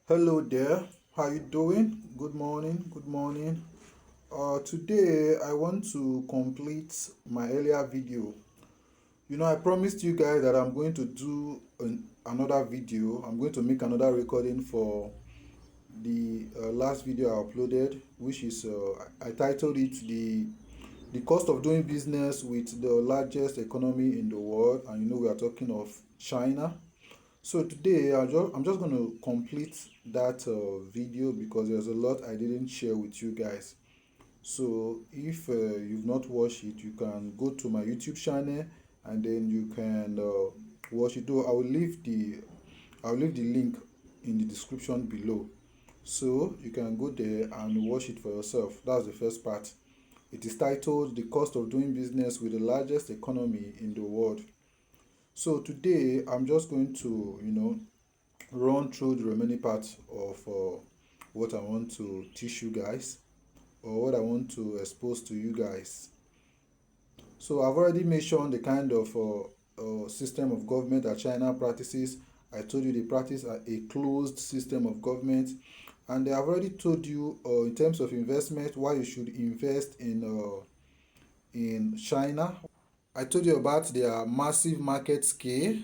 Hello there. How you doing? Good morning. Good morning. Today I want to complete my earlier video. I promised you guys that I'm going to do another video. I'm going to make another recording for the last video I uploaded, which is I titled it the cost of doing business with the largest economy in the world, and we are talking of China. So today I'm just going to complete that video because there's a lot I didn't share with you guys. So if you've not watched it, you can go to my YouTube channel and then you can watch it. Though I'll leave the link in the description below, so you can go there and watch it for yourself. That's the first part. It is titled "The Cost of Doing Business with the Largest Economy in the World." So today I'm just going to run through the remaining parts of what I want to teach you guys, or what I want to expose to you guys. So I've already mentioned the kind of system of government that China practices. I told you they practice a closed system of government, and I've already told you in terms of investment why you should invest in China. I told you about their massive market scale.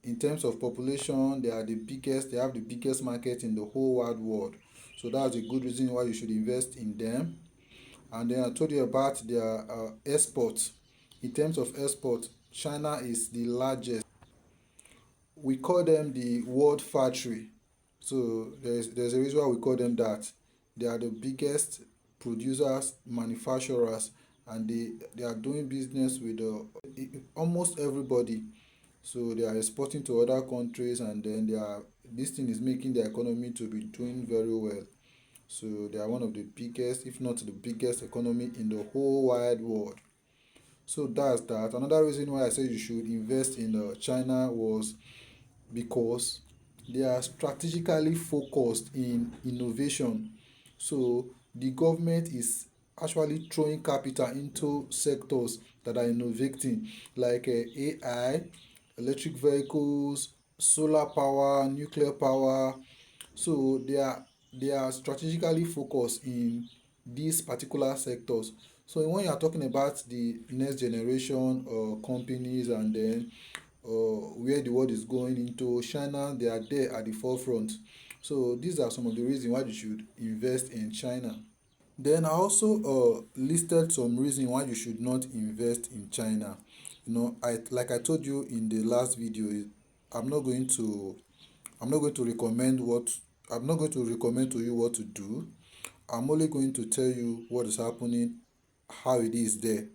In terms of population, they have the biggest market in the whole wide world. So that's a good reason why you should invest in them. And then I told you about their export. In terms of export, China is the largest. We call them the world factory. So there's a reason why we call them that. They are the biggest producers, manufacturers, and they are doing business with almost everybody. So they are exporting to other countries, and then this thing is making the economy to be doing very well. So they are one of the biggest, if not the biggest economy in the whole wide world. So that's that. Another reason why I said you should invest in China was because they are strategically focused in innovation. So the government is actually throwing capital into sectors that are innovating, like AI, electric vehicles, solar power, nuclear power. So they are strategically focused in these particular sectors. So when you are talking about the next generation companies, and then where the world is going into, China, they are there at the forefront. So these are some of the reasons why you should invest in China. Then I also listed some reasons why you should not invest in China. I told you in the last video, I'm not going to I'm not going to recommend what I'm not going to recommend to you what to do. I'm only going to tell you what is happening, how it is there,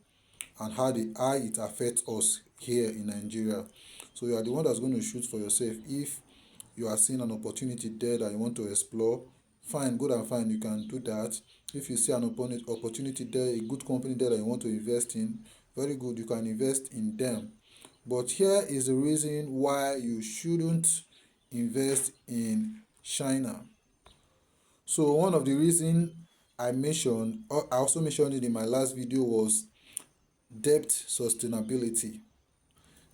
and how it affects us here in Nigeria. So you are the one that's going to shoot for yourself. If you are seeing an opportunity there that you want to explore, fine, good and fine, you can do that. If you see an opportunity there, a good company there that you want to invest in, very good, you can invest in them. But here is the reason why you shouldn't invest in China. So one of the reasons I also mentioned it in my last video, was debt sustainability.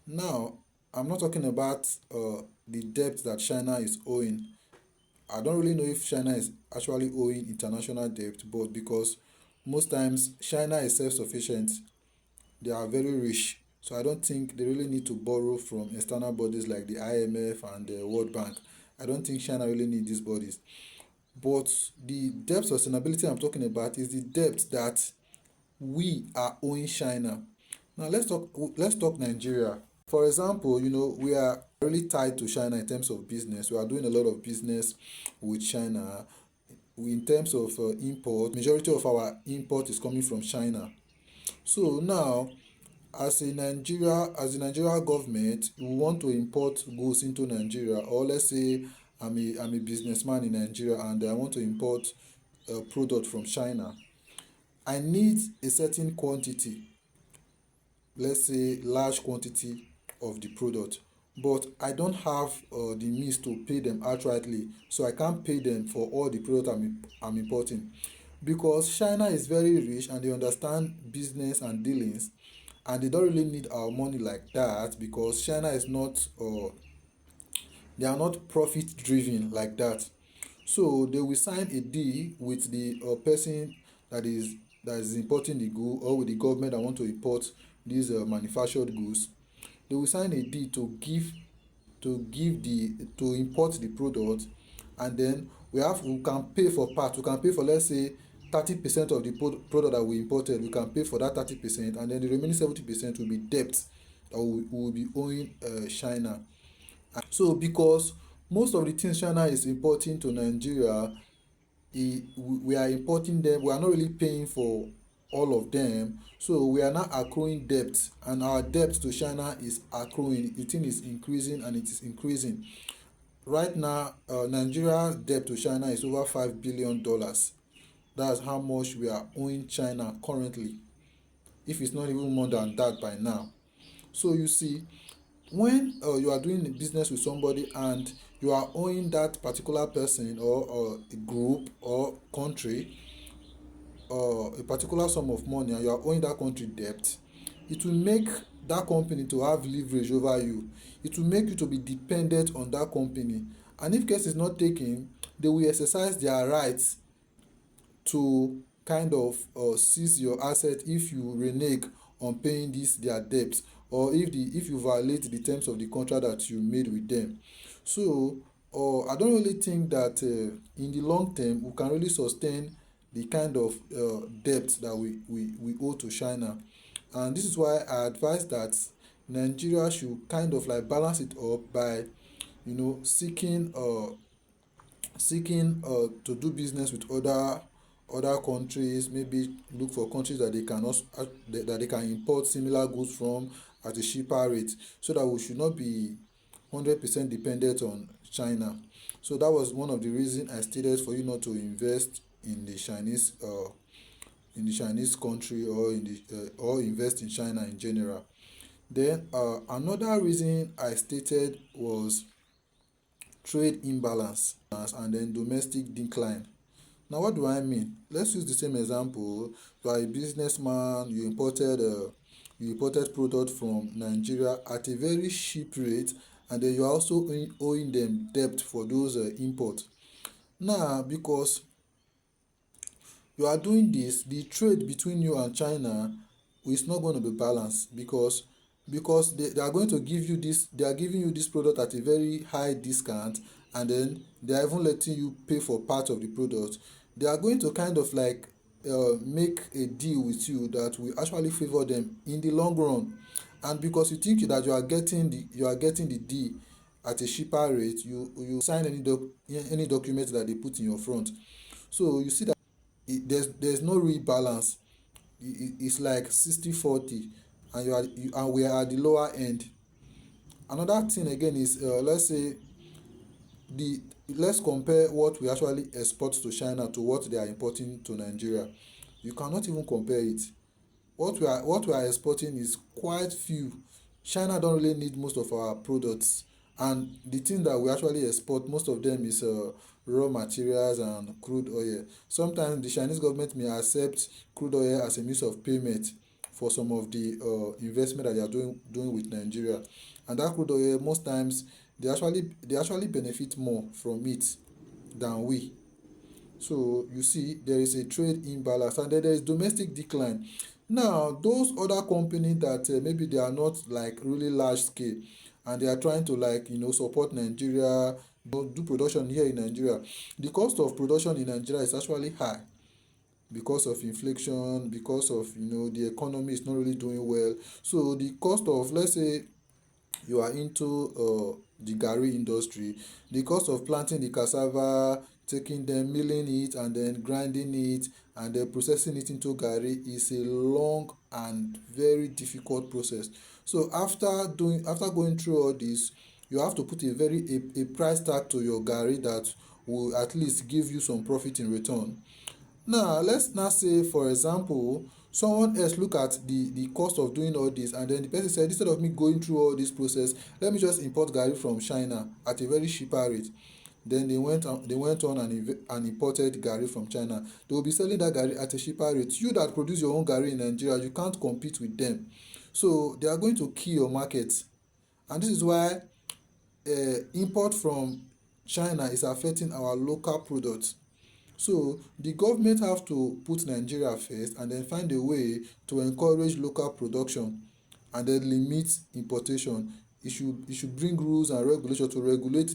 Now, I'm not talking about the debt that China is owing. I don't really know if China is actually owing international debt, but because most times China is self-sufficient, they are very rich. So I don't think they really need to borrow from external bodies like the IMF and the World Bank. I don't think China really need these bodies. But the debt sustainability I'm talking about is the debt that we are owing China. Now let's talk Nigeria. For example, we are really tied to China in terms of business. We are doing a lot of business with China. In terms of import, majority of our import is coming from China. So now, as a Nigeria government, we want to import goods into Nigeria, or let's say I'm a businessman in Nigeria and I want to import a product from China. I need a certain quantity, let's say large quantity of the product, but I don't have the means to pay them outrightly, so I can't pay them for all the product I'm importing, because China is very rich and they understand business and dealings, and they don't really need our money like that, because China is not they are not profit driven like that. So they will sign a deal with the person that is importing the good, or with the government that want to import these manufactured goods. They will sign a deal to import the product, and then we can pay for part. We can pay for, let's say, 30% of the product that we imported. We can pay for that 30%, and then the remaining 70% will be debt that we will be owing China. So because most of the things China is importing to Nigeria, we are importing them. We are not really paying for all of them, so we are now accruing debt, and our debt to China is accruing. The thing is increasing, and it is increasing. Right now, Nigeria debt to China is over $5 billion. That's how much we are owing China currently, if it's not even more than that by now. So you see, when you are doing business with somebody and you are owing that particular person, or a group or country, a particular sum of money, and you are owing that country debt, it will make that company to have leverage over you. It will make you to be dependent on that company, and if case is not taken, they will exercise their rights to kind of seize your asset if you renege on paying this their debt, or if you violate the terms of the contract that you made with them. So I don't really think that in the long term we can really sustain the kind of debt that we owe to China. And this is why I advise that Nigeria should kind of like balance it up by, seeking to do business with other countries. Maybe look for countries that they can also that they can import similar goods from at a cheaper rate, so that we should not be 100% dependent on China. So that was one of the reasons I stated for you not to invest in the Chinese country, or or invest in China in general. Then another reason I stated was trade imbalance, and then domestic decline. Now, what do I mean? Let's use the same example. You are a businessman, you imported product from Nigeria at a very cheap rate, and then you are also owing them debt for those imports. Now, because you are doing this, the trade between you and China is not going to be balanced, because they are going to give you this they are giving you this product at a very high discount, and then they are even letting you pay for part of the product. They are going to kind of like make a deal with you that will actually favor them in the long run. And because you think that you are getting the deal at a cheaper rate, you sign any document that they put in your front. So you see that there's no real balance. It's like 60-40, and we are at the lower end. Another thing again is, the let's compare what we actually export to China to what they are importing to Nigeria. You cannot even compare it. What we are exporting is quite few. China don't really need most of our products, and the thing that we actually export, most of them is raw materials and crude oil. Sometimes the Chinese government may accept crude oil as a means of payment for some of the investment that they are doing with Nigeria, and that crude oil, most times they actually benefit more from it than we. So you see, there is a trade imbalance, and then there is domestic decline. Now, those other companies that maybe they are not like really large scale, and they are trying to like support Nigeria, do production here in Nigeria. The cost of production in Nigeria is actually high because of inflation, because of the economy is not really doing well. So the cost of, let's say, you are into the garri industry, the cost of planting the cassava, taking them, milling it, and then grinding it, and then processing it into garri is a long and very difficult process. So after going through all this, you have to put a price tag to your garri that will at least give you some profit in return. Now, let's now say, for example, someone else look at the cost of doing all this, and then the person said, instead of me going through all this process, let me just import garri from China at a very cheaper rate. Then they went on and imported garri from China. They will be selling that garri at a cheaper rate. You that produce your own garri in Nigeria, you can't compete with them. So they are going to kill your market. And this is why import from China is affecting our local products. So the government have to put Nigeria first and then find a way to encourage local production and then limit importation. It should bring rules and regulation to regulate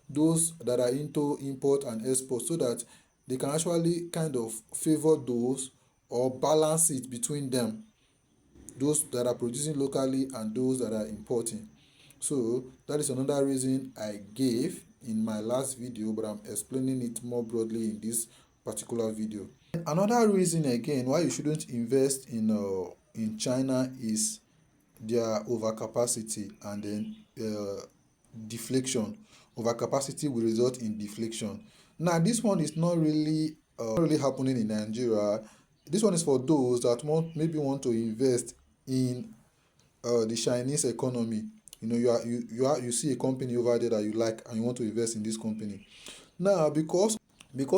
those that are into import and export, so that they can actually kind of favor those or balance it between them, those that are producing locally and those that are importing. So that is another reason I gave in my last video, but I'm explaining it more broadly in this particular video. Another reason again why you shouldn't invest in China is their overcapacity and then deflation. Overcapacity will result in deflation. Now this one is not really happening in Nigeria. This one is for those that want to invest in the Chinese economy. You see a company over there that you like and you want to invest in this company. Now because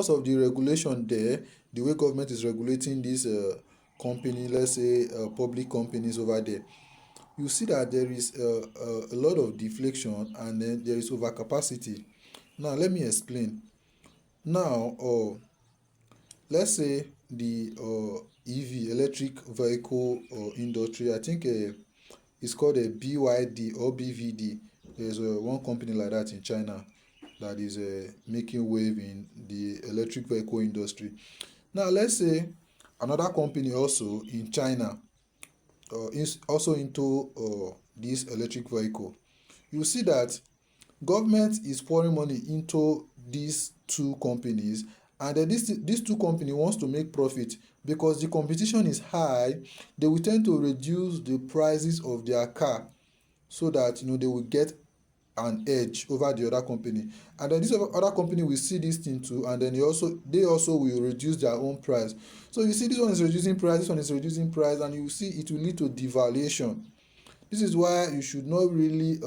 of the regulation there, the way government is regulating this company, let's say public companies over there, you see that there is a lot of deflation and then there is overcapacity. Now let me explain. Now let's say the EV, electric vehicle industry, I think it's called a BYD or BVD. There's one company like that in China that is making wave in the electric vehicle industry. Now let's say another company also in China is also into this electric vehicle. You see that government is pouring money into these two companies, and then these two companies wants to make profit. Because the competition is high, they will tend to reduce the prices of their car, so that they will get an edge over the other company. And then this other company will see this thing too, and then they also will reduce their own price. So you see, this one is reducing price, this one is reducing price, and you see it will lead to devaluation. This is why you should not really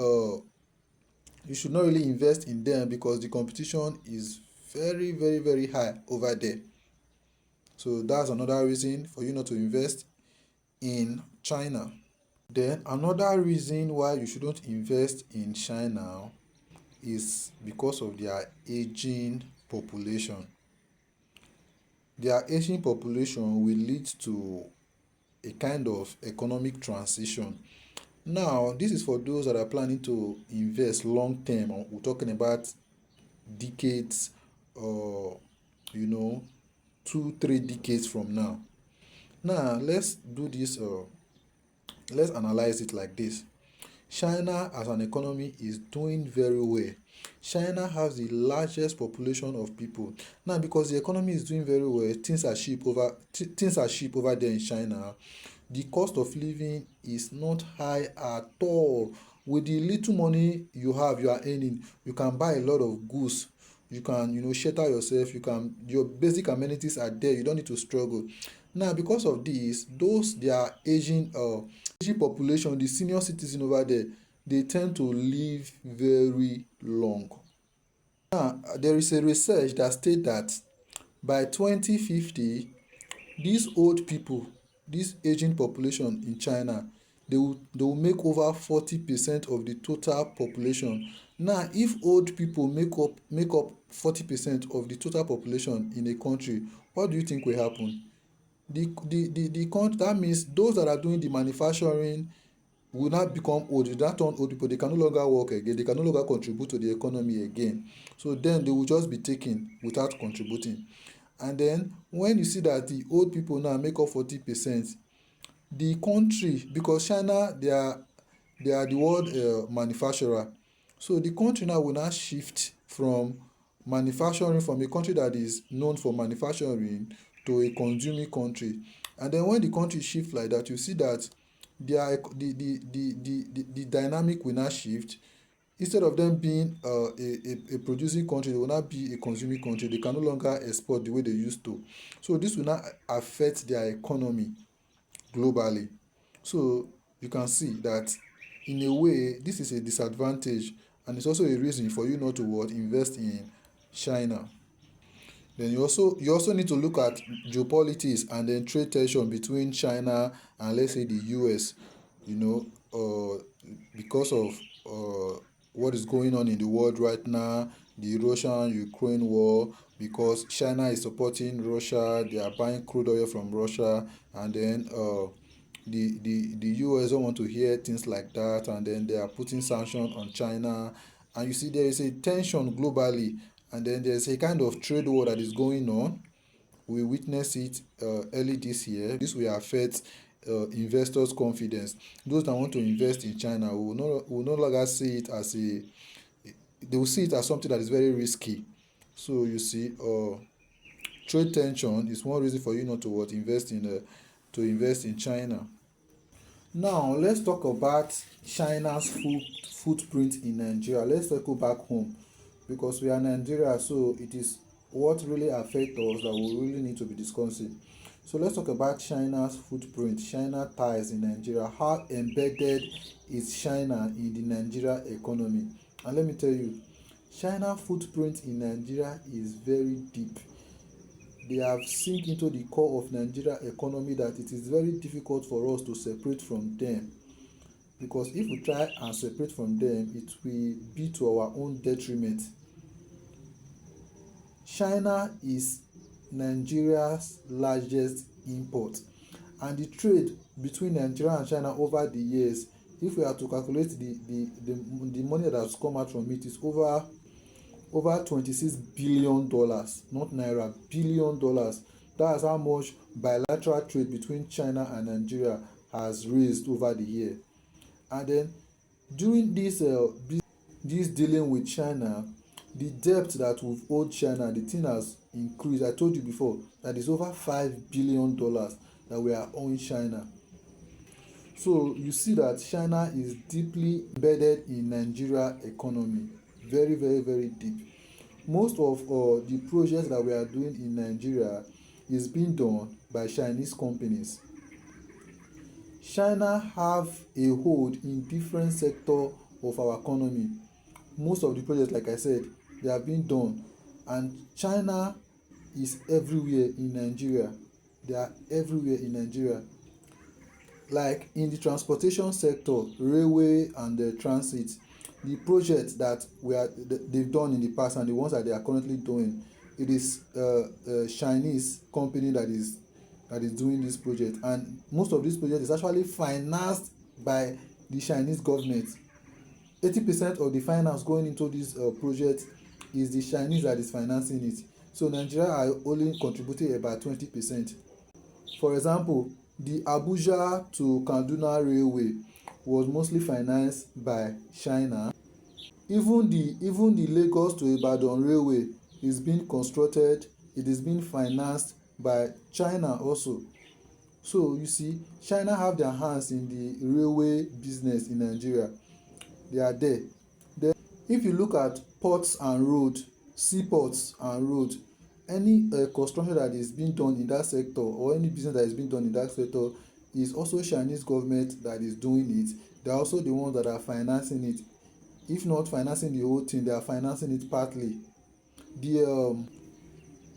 invest in them, because the competition is very very very high over there. So that's another reason for you not to invest in China. Then another reason why you shouldn't invest in China is because of their aging population. Their aging population will lead to a kind of economic transition. Now, this is for those that are planning to invest long term. We're talking about decades, or 2 3 decades from now. Now, let's analyze it like this. China as an economy is doing very well. China has the largest population of people. Now, because the economy is doing very well, things are cheap over there in China. The cost of living is not high at all. With the little money you are earning, you can buy a lot of goods. You can, shelter yourself. Your basic amenities are there. You don't need to struggle. Now, because of this, those their aging population, the senior citizen over there, they tend to live very long. Now, there is a research that states that by 2050, these old people, this aging population in China, they will make over 40% of the total population. Now, if old people make up 40% of the total population in a country, what do you think will happen? The country, that means those that are doing the manufacturing will not become old. They don't turn old people. They can no longer work again. They can no longer contribute to the economy again. So then they will just be taken without contributing. And then when you see that the old people now make up 40%, the country, because China, they are the world manufacturer. So the country now will not shift from manufacturing, from a country that is known for manufacturing, to a consuming country. And then when the country shift like that, you see that the dynamic will not shift. Instead of them being a producing country, they will not be a consuming country. They can no longer export the way they used to. So this will not affect their economy globally. So you can see that in a way this is a disadvantage, and it's also a reason for you not to invest in China. Then you also need to look at geopolitics and then trade tension between China and, let's say, the US. You know, because of what is going on in the world right now. the Russian-Ukraine war, because China is supporting Russia. They are buying crude oil from Russia, and then the US don't want to hear things like that, and then they are putting sanctions on China. And you see there is a tension globally, and then there's a kind of trade war that is going on. We witnessed it early this year. This will affect investors' confidence. Those that want to invest in China will no longer see it as they will see it as something that is very risky. So you see, trade tension is one reason for you not to invest in China. Now let's talk about China's footprint in Nigeria. Let's circle back home, because we are Nigeria, so it is what really affects us that we really need to be discussing. So let's talk about China's footprint, China ties in Nigeria. How embedded is China in the Nigeria economy? And let me tell you, China footprint in Nigeria is very deep. They have sink into the core of Nigeria economy that it is very difficult for us to separate from them, because if we try and separate from them, it will be to our own detriment. China is Nigeria's largest import, and the trade between Nigeria and China over the years, if we are to calculate the money that has come out from it, is over $26 billion, not naira, $billion. That's how much bilateral trade between China and Nigeria has raised over the year. And then during this dealing with China, the debt that we've owed China, the thing has increased. I told you before that is over $5 billion that we are owing China. So you see that China is deeply embedded in Nigeria economy, very, very, very deep. Most of the projects that we are doing in Nigeria is being done by Chinese companies. China have a hold in different sector of our economy. Most of the projects, like I said, they are being done, and China is everywhere in Nigeria. They are everywhere in Nigeria. Like in the transportation sector, railway and the transit, the projects that they've done in the past and the ones that they are currently doing, it is a Chinese company that is doing this project, and most of this project is actually financed by the Chinese government. 80% of the finance going into this project is the Chinese that is financing it. So Nigeria are only contributing about 20%. For example, the Abuja to Kaduna railway was mostly financed by China. Even the Lagos to Ibadan railway is being constructed, it is being financed by China also. So you see, China have their hands in the railway business in Nigeria. They are there. Then if you look at ports and road, seaports and road, any construction that is being done in that sector, or any business that is being done in that sector, is also Chinese government that is doing it. They are also the ones that are financing it. If not financing the whole thing, they are financing it partly. The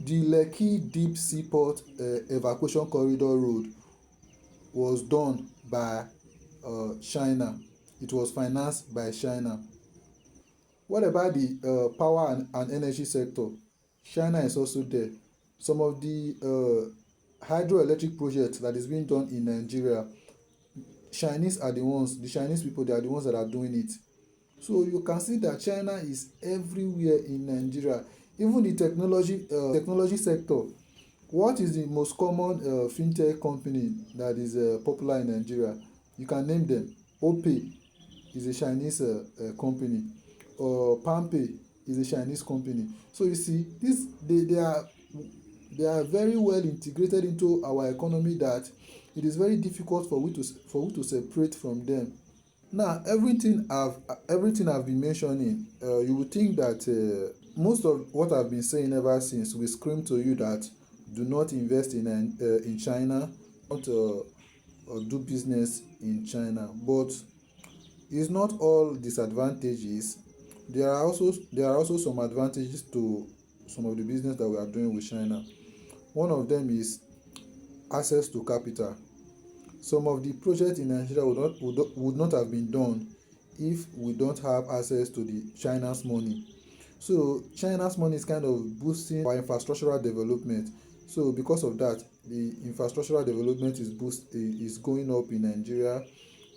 Lekki Deep Seaport Evacuation Corridor Road was done by China. It was financed by China. What about the power and energy sector? China is also there. Some of the hydroelectric projects that is being done in Nigeria, the Chinese people, they are the ones that are doing it. So you can see that China is everywhere in Nigeria. Even the technology sector. What is the most common fintech company that is popular in Nigeria? You can name them. Opay is a Chinese company. Palmpay is a Chinese company. So you see, they are very well integrated into our economy that it is very difficult for we to separate from them. Now everything I've been mentioning, you would think that most of what I've been saying ever since will scream to you that do not invest in China, not do business in China. But it's not all disadvantages. There are also some advantages to some of the business that we are doing with China. One of them is access to capital. Some of the projects in Nigeria would not have been done if we don't have access to the China's money. So China's money is kind of boosting our infrastructural development. So because of that, the infrastructural development is going up in Nigeria.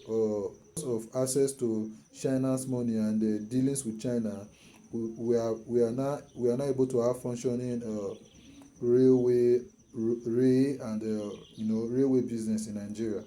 Because of access to China's money and the dealings with China, we are now able to have functioning railway rail and railway business in Nigeria.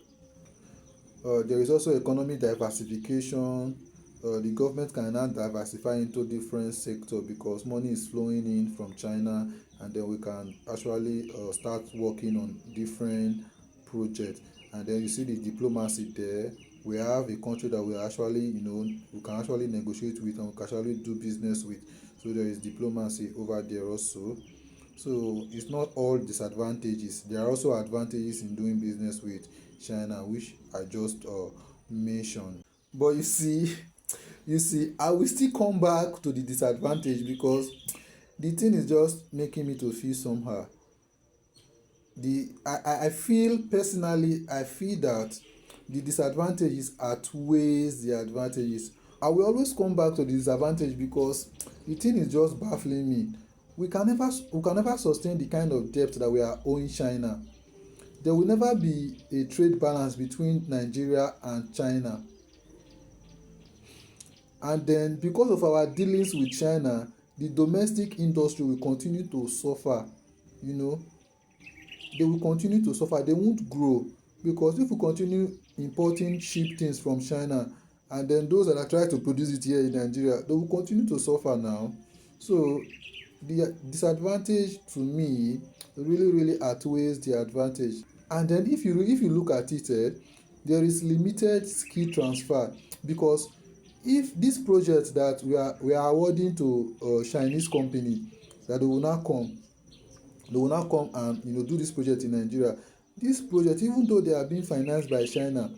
There is also economic diversification. The government can now diversify into different sectors because money is flowing in from China, and then we can actually start working on different projects. And then you see the diplomacy there. We have a country that we can actually negotiate with and we can actually do business with. So there is diplomacy over there also. So it's not all disadvantages. There are also advantages in doing business with China, which I just mentioned. But I will still come back to the disadvantage because the thing is just making me to feel somehow. I feel personally, I feel that the disadvantages outweighs the advantages. I will always come back to the disadvantage because the thing is just baffling me. We can never sustain the kind of debt that we are owing China. There will never be a trade balance between Nigeria and China. And then because of our dealings with China, the domestic industry will continue to suffer. You know, they will continue to suffer. They won't grow because if we continue importing cheap things from China, and then those that are trying to produce it here in Nigeria, they will continue to suffer now. So the disadvantage to me really outweighs the advantage. And then if you look at it, there is limited skill transfer because if this project that we are awarding to Chinese company, that they will now come and do this project in Nigeria. This project, even though they are being financed by China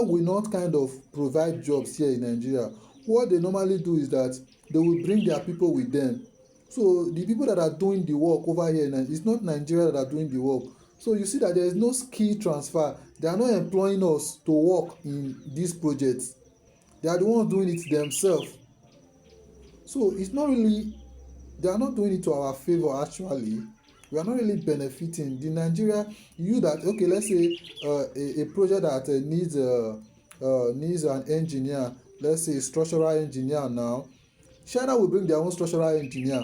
will not kind of provide jobs here in Nigeria. What they normally do is that they will bring their people with them. So the people that are doing the work over here, it's not Nigeria that are doing the work. So you see that there is no skill transfer. They are not employing us to work in these projects. They are the ones doing it themselves. So it's not really, they are not doing it to our favor actually. We are not really benefiting the Nigeria. You that, okay, let's say a project that needs an engineer, let's say a structural engineer. Now China will bring their own structural engineer.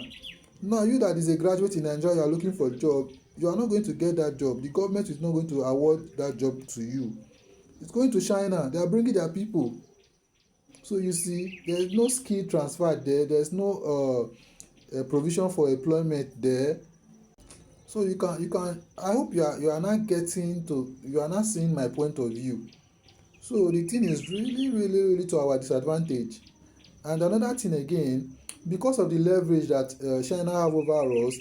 Now you that is a graduate in Nigeria, you are looking for a job, you are not going to get that job. The government is not going to award that job to you. It's going to China. They are bringing their people. So you see, there is no skill transfer there. There's no provision for employment there. So you can. I hope you are not seeing my point of view. So the thing is really to our disadvantage. And another thing again, because of the leverage that China have over us,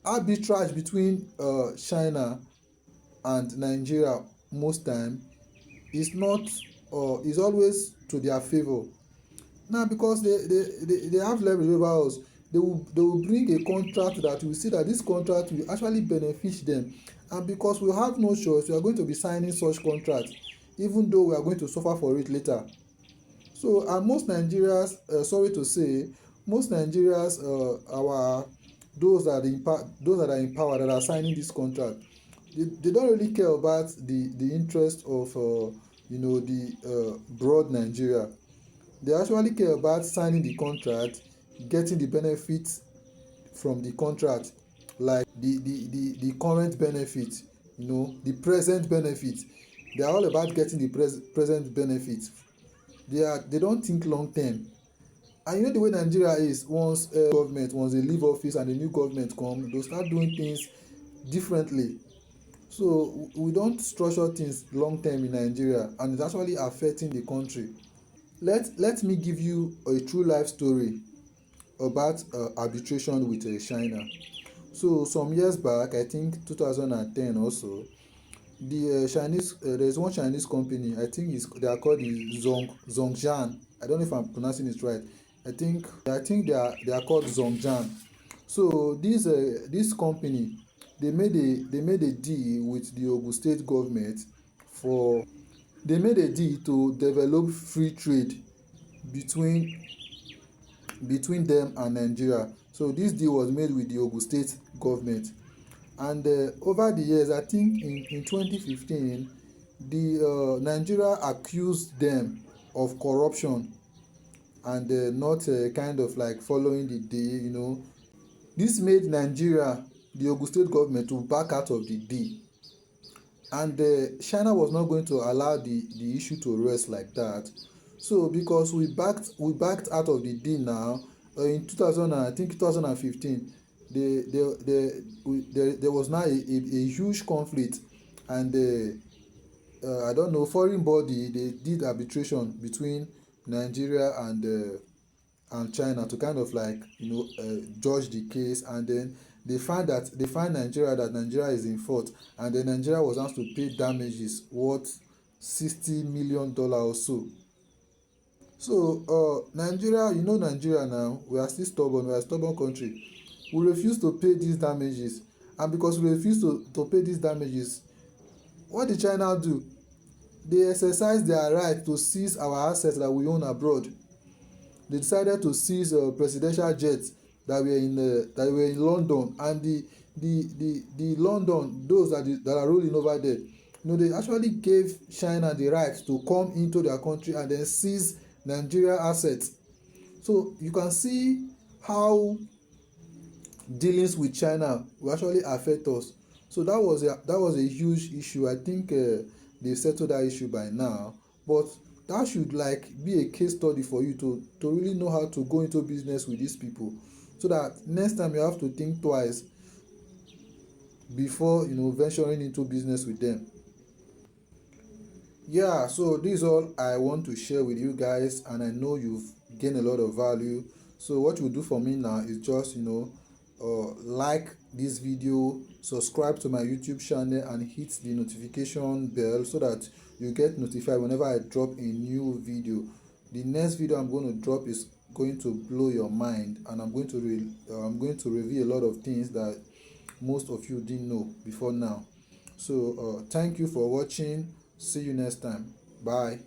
arbitrage between China and Nigeria most time is not is always to their favor. Now because they have leverage over us, they will bring a contract that we see that this contract will actually benefit them, and because we have no choice, we are going to be signing such contract even though we are going to suffer for it later. So and most Nigerians, sorry to say, most Nigerians, our those that are in power that are signing this contract, they don't really care about the interest of the broad Nigeria. They actually care about signing the contract, getting the benefits from the contract, like the current benefit, the present benefit. They are all about getting the present benefit. They don't think long term. And the way Nigeria is, once they leave office and the new government come, they'll start doing things differently. So we don't structure things long term in Nigeria, and it's actually affecting the country. Let me give you a true life story about arbitration with China. So some years back, I think 2010 also, the Chinese there's one Chinese company. I think they are called the Zhongzhan. I don't know if I'm pronouncing it right. I think they are called Zhongzhan. So this company, they made a deal with the Ogun State government for they made a deal to develop free trade between between them and Nigeria. So this deal was made with the Ogun State government. And over the years, I think in 2015, the Nigeria accused them of corruption and not kind of like following the deal, you know. This made Nigeria, the Ogun State government, to back out of the deal. And China was not going to allow the issue to rest like that. So because we backed out of the deal now, in 2000, I think 2015, there was now a huge conflict. And I don't know, foreign body, they did arbitration between Nigeria and China to kind of like, you know, judge the case. And then they find Nigeria, that Nigeria is in fault, and then Nigeria was asked to pay damages worth $60 million or so. So Nigeria, you know, Nigeria now, we are still stubborn, we are a stubborn country. We refuse to pay these damages. And because we refuse to pay these damages, what did China do? They exercise their right to seize our assets that we own abroad. They decided to seize presidential jets that were in London. And the London, those that are ruling over there, you know, they actually gave China the right to come into their country and then seize Nigeria assets. So you can see how dealings with China will actually affect us. So that was a huge issue. I think they settled that issue by now. But that should like be a case study for you to really know how to go into business with these people, so that next time you have to think twice before, you know, venturing into business with them. Yeah, so this is all I want to share with you guys, and I know you've gained a lot of value. So what you do for me now is just, you know, like this video, subscribe to my YouTube channel, and hit the notification bell so that you get notified whenever I drop a new video. The next video I'm going to drop is going to blow your mind, and I'm going to reveal a lot of things that most of you didn't know before now. So thank you for watching. See you next time. Bye.